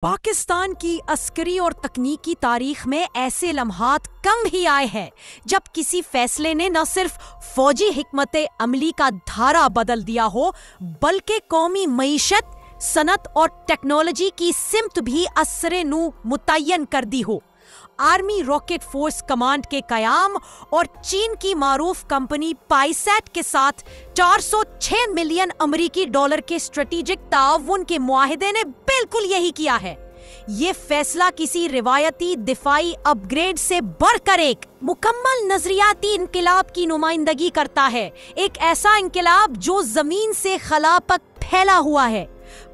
پاکستان کی عسکری اور تکنیکی تاریخ میں ایسے لمحات کم ہی آئے ہیں جب کسی فیصلے نے نہ صرف فوجی حکمت عملی کا دھارا بدل دیا ہو بلکہ قومی معیشت، صنعت اور ٹیکنالوجی کی سمت بھی اثر نو متعین کر دی ہو۔ آرمی راکٹ فورس کمانڈ کے قیام اور چین کی معروف کمپنی پائی سیٹ کے ساتھ 406 ملین امریکی ڈالر کے اسٹریٹجک تعاون کے معاہدے نے بالکل یہی کیا ہے۔ یہ فیصلہ کسی روایتی دفاعی اپ گریڈ سے بڑھ کر ایک مکمل نظریاتی انقلاب کی نمائندگی کرتا ہے، ایک ایسا انقلاب جو زمین سے خلا تک پھیلا ہوا ہے۔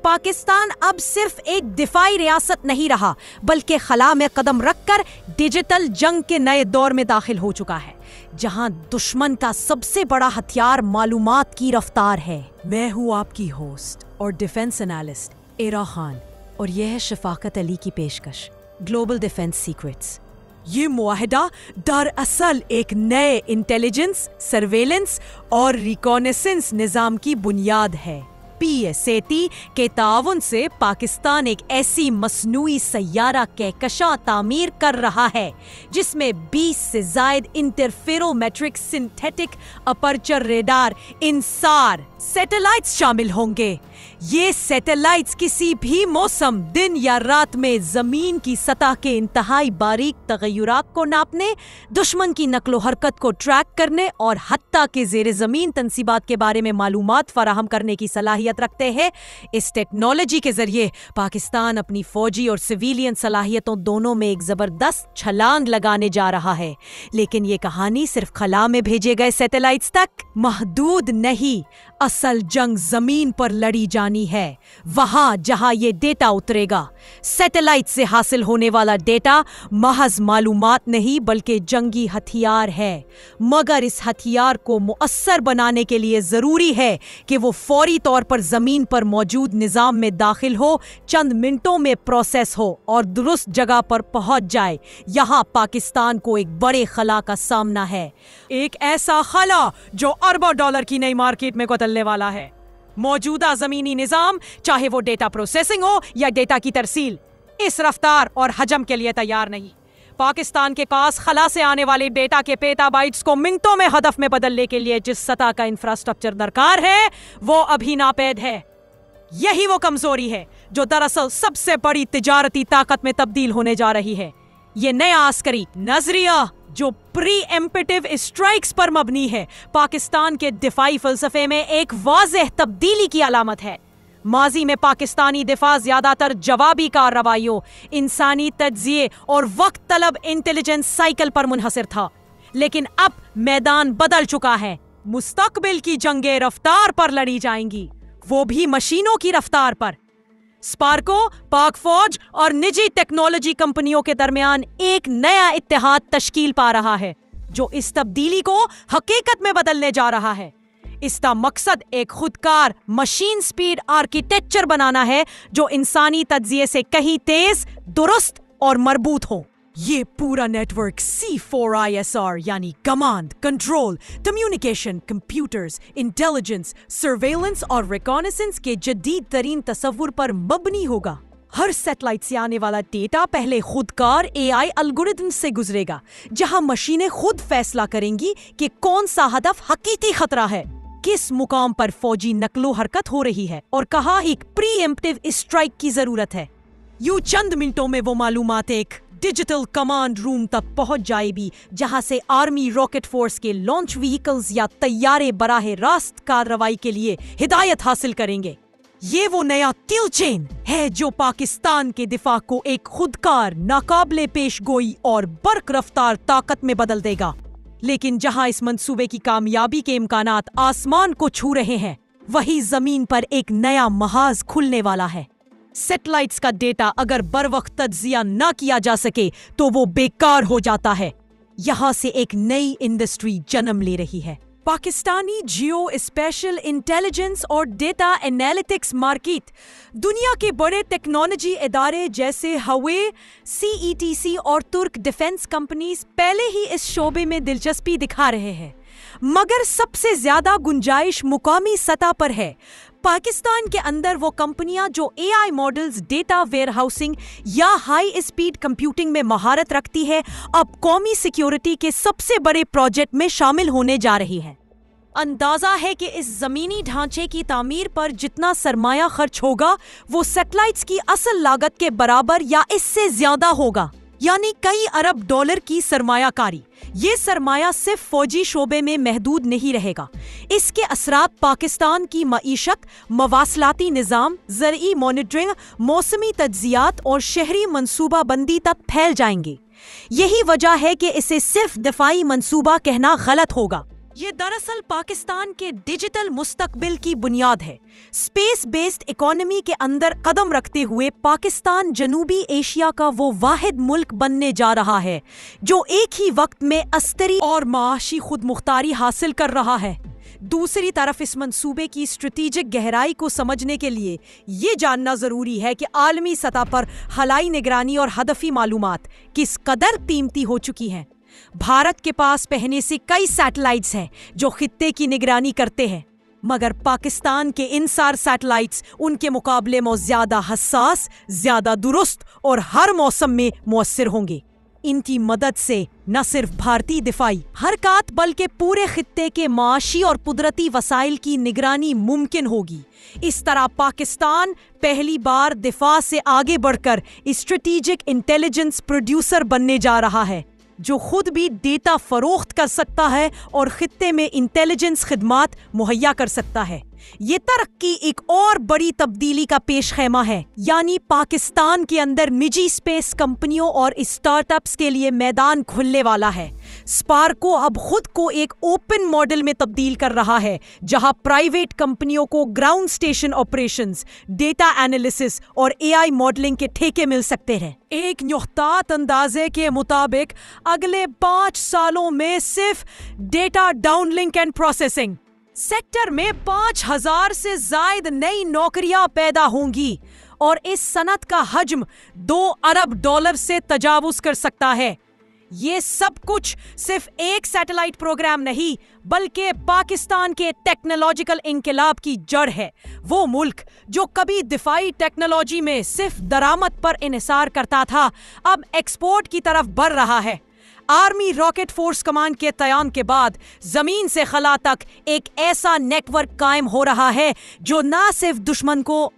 پاکستان اب صرف ایک دفاعی ریاست نہیں رہا بلکہ خلا میں قدم رکھ کر ڈیجیٹل جنگ کے نئے دور میں داخل ہو چکا ہے، جہاں دشمن کا سب سے بڑا ہتھیار معلومات کی رفتار ہے۔ میں ہوں آپ کی ہوسٹ اور ڈیفنس انالسٹ ایرا خان، اور یہ ہے شفاقت علی کی پیشکش گلوبل ڈیفنس سیکرٹس۔ یہ معاہدہ دراصل ایک نئے انٹیلیجنس، سرویلنس اور ریکونیسنس نظام کی بنیاد ہے۔ PSAT کے تعاون سے پاکستان ایک ایسی مصنوعی سیارہ کہکشاں تعمیر کر رہا ہے جس میں 20 سے زائد انٹرفیرومیٹرک سنتھیٹک اپرچر ریڈار انسار سیٹلائٹس شامل ہوں گے۔ یہ سیٹلائٹس کسی بھی موسم، دن یا رات میں زمین کی سطح کے انتہائی باریک تغیرات کو ناپنے، دشمن کی نقل و حرکت کو ٹریک کرنے اور حتیٰ کہ زیر زمین تنصیبات کے بارے میں معلومات فراہم کرنے کی صلاحیت رکھتے ہیں۔ اس ٹیکنالوجی کے ذریعے پاکستان اپنی فوجی اور سویلین صلاحیتوں دونوں میں ایک زبردست چھلانگ لگانے جا رہا ہے۔ لیکن یہ کہانی صرف خلا میں بھیجے گئے سیٹلائٹس تک محدود نہیں۔ اصل جنگ زمین پر لڑی جانی ہے، وہاں جہاں یہ ڈیٹا اترے گا۔ سیٹلائٹ سے حاصل ہونے والا ڈیٹا محض معلومات نہیں بلکہ جنگی ہتھیار ہے، مگر اس ہتھیار کو مؤثر بنانے کے لیے ضروری ہے کہ وہ فوری طور پر زمین پر موجود نظام میں داخل ہو، چند منٹوں میں پروسیس ہو اور درست جگہ پر پہنچ جائے۔ یہاں پاکستان کو ایک بڑے خلا کا سامنا ہے، ایک ایسا خلا جو اربوں ڈالر کی نئی مارکیٹ میں کتلنے والا ہے۔ موجودہ زمینی نظام، چاہے وہ ڈیٹا پروسیسنگ ہو یا ڈیٹا کی ترسیل، اس رفتار اور حجم کے لیے تیار نہیں۔ پاکستان کے پاس خلا سے آنے والے ڈیٹا کے پیٹا بائٹس کو منٹوں میں ہدف میں بدلنے کے لیے جس سطح کا انفراسٹرکچر درکار ہے وہ ابھی ناپید ہے۔ یہی وہ کمزوری ہے جو دراصل سب سے بڑی تجارتی طاقت میں تبدیل ہونے جا رہی ہے۔ یہ نیا عسکری نظریہ جو پری ایمپٹیو اسٹرائکس پر مبنی ہے، پاکستان کے دفاعی فلسفے میں ایک واضح تبدیلی کی علامت ہے۔ ماضی میں پاکستانی دفاع زیادہ تر جوابی کارروائیوں، انسانی تجزیے اور وقت طلب انٹیلیجنس سائیکل پر منحصر تھا، لیکن اب میدان بدل چکا ہے۔ مستقبل کی جنگیں رفتار پر لڑی جائیں گی، وہ بھی مشینوں کی رفتار پر۔ اسپارکو، پاک فوج اور نجی ٹیکنالوجی کمپنیوں کے درمیان ایک نیا اتحاد تشکیل پا رہا ہے جو اس تبدیلی کو حقیقت میں بدلنے جا رہا ہے۔ اس کا مقصد ایک خودکار مشین سپیڈ آرکیٹیکچر بنانا ہے جو انسانی تجزیے سے کہیں تیز، درست اور مربوط ہو۔ یہ پورا نیٹ ورک C4ISR یعنی command, control, communication, computers, intelligence, surveillance اور ریکونیسنس کے جدید ترین تصور پر مبنی ہوگا۔ ہر سیٹلائٹ سے آنے والا ڈیٹا پہلے خودکار AI الگوریتم سے گزرے گا، جہاں مشینیں خود فیصلہ کریں گی کہ کون سا ہدف حقیقی خطرہ ہے، کس مقام پر فوجی نقل و حرکت ہو رہی ہے اور کہاں ایک پری ایمپٹیو اسٹرائک کی ضرورت ہے۔ یوں چند منٹوں میں وہ معلومات ایک ڈیجیٹل کمانڈ روم تک پہنچ جائے گی، جہاں سے آرمی راکٹ فورس کے لانچ وہیکلز یا طیارے براہ راست کارروائی کے لیے ہدایت حاصل کریں گے۔ یہ وہ نیا کل چین ہے جو پاکستان کے دفاع کو ایک خودکار، ناقابل پیش گوئی اور برق رفتار طاقت میں بدل دے گا۔ لیکن جہاں اس منصوبے کی کامیابی کے امکانات آسمان کو چھو رہے ہیں، وہی زمین پر ایک نیا محاذ کھلنے والا ہے۔ سیٹلائٹس کا ڈیٹا اگر بروقت تجزیہ نہ کیا جا سکے تو وہ بیکار ہو جاتا ہے۔ یہاں سے ایک نئی انڈسٹری جنم لے رہی ہے۔ پاکستانی جیو اسپیشل انٹیلیجنس اور ڈیٹا انالیٹکس مارکیٹ دنیا کے بڑے ٹیکنالوجی ادارے جیسے ہوے، CETC اور ترک ڈیفنس کمپنیز پہلے ہی اس شعبے میں دلچسپی دکھا رہے ہیں، مگر سب سے زیادہ گنجائش مقامی سطح پر ہے۔ پاکستان کے اندر وہ کمپنیاں جو اے آئی ماڈلز، ڈیٹا ویئر ہاؤسنگ یا ہائی اسپیڈ کمپیوٹنگ میں مہارت رکھتی ہے، اب قومی سیکیورٹی کے سب سے بڑے پروجیکٹ میں شامل ہونے جا رہی ہے۔ اندازہ ہے کہ اس زمینی ڈھانچے کی تعمیر پر جتنا سرمایہ خرچ ہوگا وہ سیٹلائٹس کی اصل لاگت کے برابر یا اس سے زیادہ ہوگا، یعنی کئی ارب ڈالر کی سرمایہ کاری۔ یہ سرمایہ صرف فوجی شعبے میں محدود نہیں رہے گا، اس کے اثرات پاکستان کی معیشت، مواصلاتی نظام، زرعی مانیٹرنگ، موسمی تجزیات اور شہری منصوبہ بندی تک پھیل جائیں گے۔ یہی وجہ ہے کہ اسے صرف دفاعی منصوبہ کہنا غلط ہوگا۔ یہ دراصل پاکستان کے ڈیجیٹل مستقبل کی بنیاد ہے۔ اسپیس بیسڈ اکانومی کے اندر قدم رکھتے ہوئے پاکستان جنوبی ایشیا کا وہ واحد ملک بننے جا رہا ہے جو ایک ہی وقت میں عسکری اور معاشی خود مختاری حاصل کر رہا ہے۔ دوسری طرف اس منصوبے کی اسٹریٹجک گہرائی کو سمجھنے کے لیے یہ جاننا ضروری ہے کہ عالمی سطح پر خلائی نگرانی اور ہدفی معلومات کس قدر قیمتی ہو چکی ہیں۔ بھارت کے پاس پہلے سے کئی سیٹلائٹس ہیں جو خطے کی نگرانی کرتے ہیں، مگر پاکستان کے انسار سیٹلائٹس ان کے مقابلے میں زیادہ حساس، زیادہ درست اور ہر موسم میں مؤثر ہوں گے۔ ان کی مدد سے نہ صرف بھارتی دفاعی حرکات بلکہ پورے خطے کے معاشی اور قدرتی وسائل کی نگرانی ممکن ہوگی۔ اس طرح پاکستان پہلی بار دفاع سے آگے بڑھ کر اسٹریٹجک انٹیلیجنس پروڈیوسر بننے جا رہا ہے، جو خود بھی ڈیٹا فروخت کر سکتا ہے اور خطے میں انٹیلیجنس خدمات مہیا کر سکتا ہے۔ یہ ترقی ایک اور بڑی تبدیلی کا پیش خیمہ ہے، یعنی پاکستان کے اندر نجی اسپیس کمپنیوں اور اسٹارٹ اپس کے لیے میدان کھلنے والا ہے۔ اسپارکو اب خود کو ایک اوپن ماڈل میں تبدیل کر رہا ہے، جہاں پرائیویٹ کمپنیوں کو ground station operations, data analysis اور اے آئی ماڈلنگ کے ٹھیکے مل سکتے ہیں۔ ایک محتاط اندازے کے مطابق اگلے 5 سالوں میں صرف data down link and processing sector میں 5000 سے زائد نئی نوکریاں پیدا ہوں گی اور اس صنعت کا حجم $2 ارب سے تجاوز کر سکتا ہے۔ یہ سب کچھ صرف ایک سیٹلائٹ پروگرام نہیں بلکہ پاکستان کے ٹیکنالوجیکل انقلاب کی جڑ ہے۔ وہ ملک جو کبھی دفاعی ٹیکنالوجی میں صرف درآمد پر انحصار کرتا تھا، اب ایکسپورٹ کی طرف بڑھ رہا ہے۔ آرمی راکٹ فورس کمانڈ کے قیام کے بعد زمین سے خلا تک ایک ایسا نیٹ ورک قائم ہو رہا ہے جو نہ صرف دشمن کو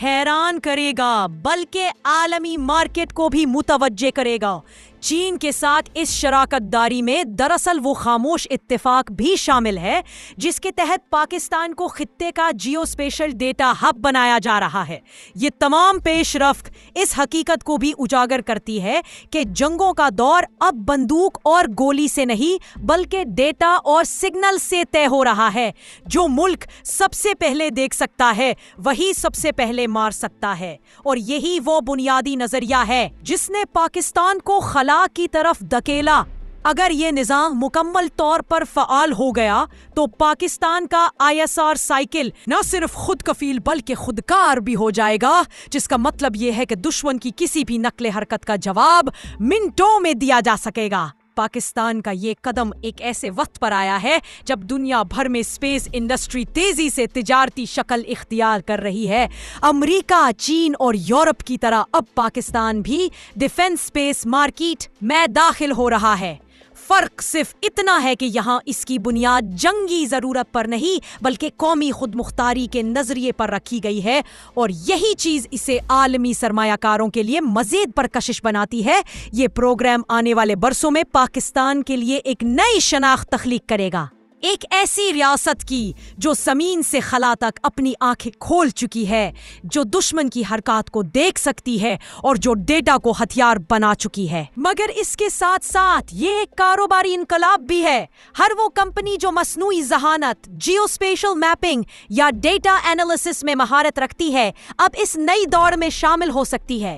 حیران کرے گا بلکہ عالمی مارکیٹ کو بھی متوجہ کرے گا۔ چین کے ساتھ اس شراکت داری میں دراصل وہ خاموش اتفاق بھی شامل ہے جس کے تحت پاکستان کو خطے کا جیو اسپیشل ڈیٹا ہب بنایا جا رہا ہے۔ یہ تمام پیش رفت اس حقیقت کو بھی اجاگر کرتی ہے کہ جنگوں کا دور اب بندوق اور گولی سے نہیں بلکہ ڈیٹا اور سگنل سے طے ہو رہا ہے۔ جو ملک سب سے پہلے دیکھ سکتا ہے وہی سب سے پہلے مار سکتا ہے، اور یہی وہ بنیادی نظریہ ہے جس نے پاکستان کو خلا کی طرف دھکیلا۔ اگر یہ نظام مکمل طور پر فعال ہو گیا تو پاکستان کا ISR سائیکل نہ صرف خود کفیل بلکہ خودکار بھی ہو جائے گا، جس کا مطلب یہ ہے کہ دشمن کی کسی بھی نقل حرکت کا جواب منٹوں میں دیا جا سکے گا۔ پاکستان کا یہ قدم ایک ایسے وقت پر آیا ہے جب دنیا بھر میں اسپیس انڈسٹری تیزی سے تجارتی شکل اختیار کر رہی ہے۔ امریکہ، چین اور یورپ کی طرح اب پاکستان بھی ڈیفنس اسپیس مارکیٹ میں داخل ہو رہا ہے۔ فرق صرف اتنا ہے کہ یہاں اس کی بنیاد جنگی ضرورت پر نہیں بلکہ قومی خود مختاری کے نظریے پر رکھی گئی ہے، اور یہی چیز اسے عالمی سرمایہ کاروں کے لیے مزید پرکشش بناتی ہے۔ یہ پروگرام آنے والے برسوں میں پاکستان کے لیے ایک نئی شناخت تخلیق کرے گا، ایک ایسی ریاست کی جو زمین سے خلا تک اپنی آنکھیں کھول چکی ہے، جو دشمن کی حرکات کو دیکھ سکتی ہے اور جو ڈیٹا کو ہتھیار بنا چکی ہے۔ مگر اس کے ساتھ ساتھ یہ ایک کاروباری انقلاب بھی ہے۔ ہر وہ کمپنی جو مصنوعی ذہانت، جیو اسپیشل میپنگ یا ڈیٹا انالیسس میں مہارت رکھتی ہے اب اس نئی دور میں شامل ہو سکتی ہے۔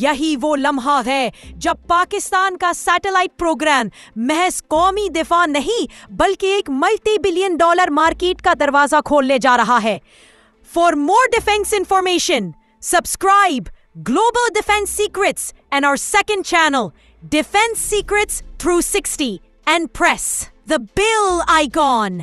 یہی وہ لمحہ ہے جب پاکستان کا سیٹلائٹ پروگرام محض قومی دفاع نہیں بلکہ ایک ملٹی بلین ڈالر مارکیٹ کا دروازہ کھولنے جا رہا ہے۔ For more defense information, subscribe Global Defense Secrets and our second channel, Defense Secrets 360, and press the bell icon.